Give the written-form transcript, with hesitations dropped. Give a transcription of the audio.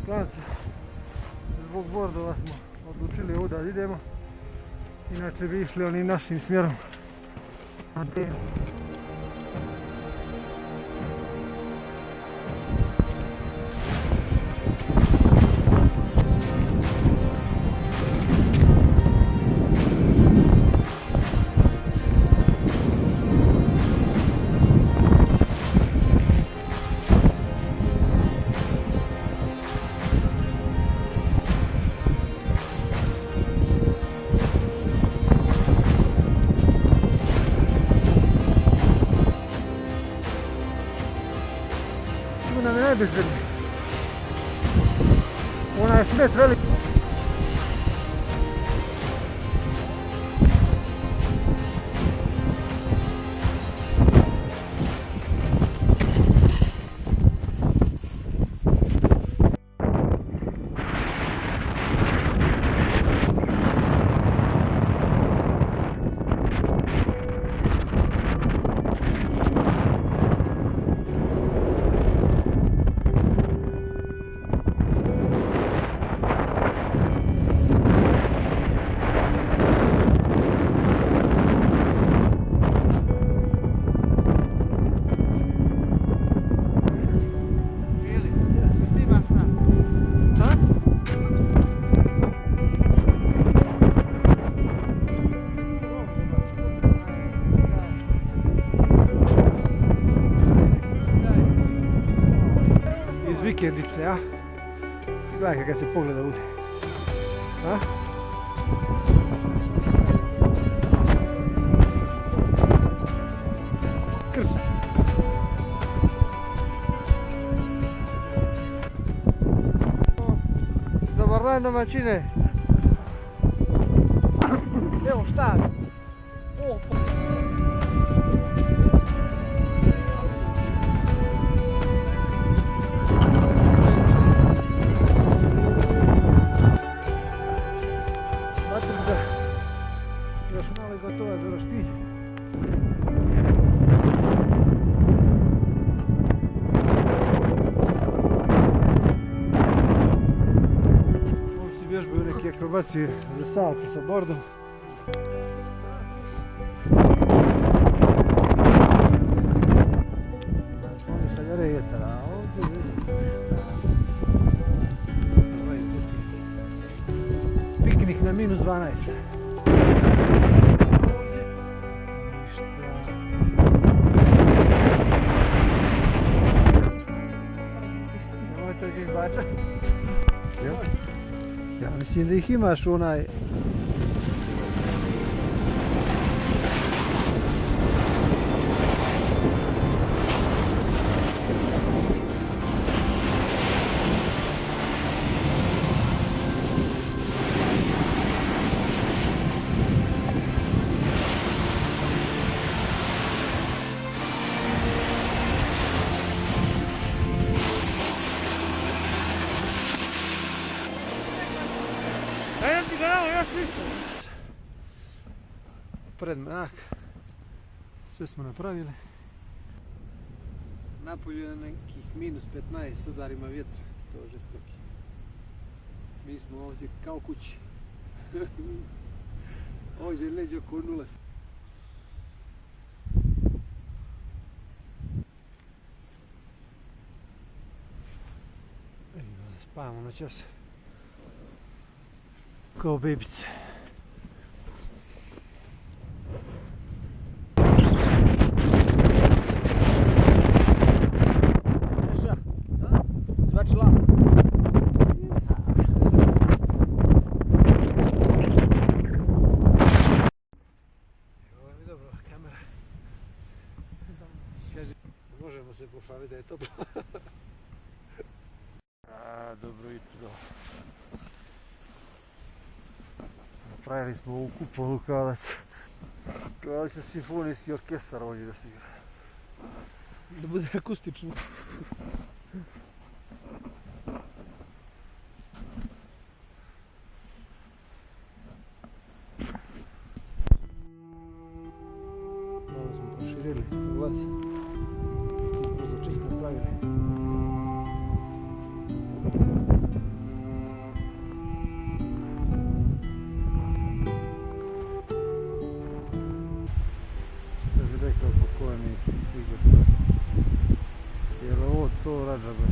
Klanca. Zbog bordova smo odlučili ovdje da idemo. Inače bi išli onim našim smjerom. Tu nam je najbezbednije. Ona je smet velik. Vikendice, a? Gledaj kada se pogleda ovdje. A? Krsa. Dobar dan domaćine. Evo šta? Još malo je gotova za roštilj. Momci vježbaju neke akrobacije za salto sa bordom. Danas smo oni šaljare jetara, a ovdje piknik na -12. Ja mislim da ih imaš onaj... Pred mrak, sve smo napravili. Napolju je nekih -15 s udarima vjetra, to je žestoki. Mi smo ovdje kao kući. Ovdje leđe oko 0. Spavamo noćas kao bebice. Možemo se pohvaliti da je toplo. Dobro jutro. Napravili smo ovu kupolu kao da će simfonijski orkestar ovdje da se igra. Da bude akustično. Malo smo proširili ulaz. Brzo čist napravili. zabrać, żeby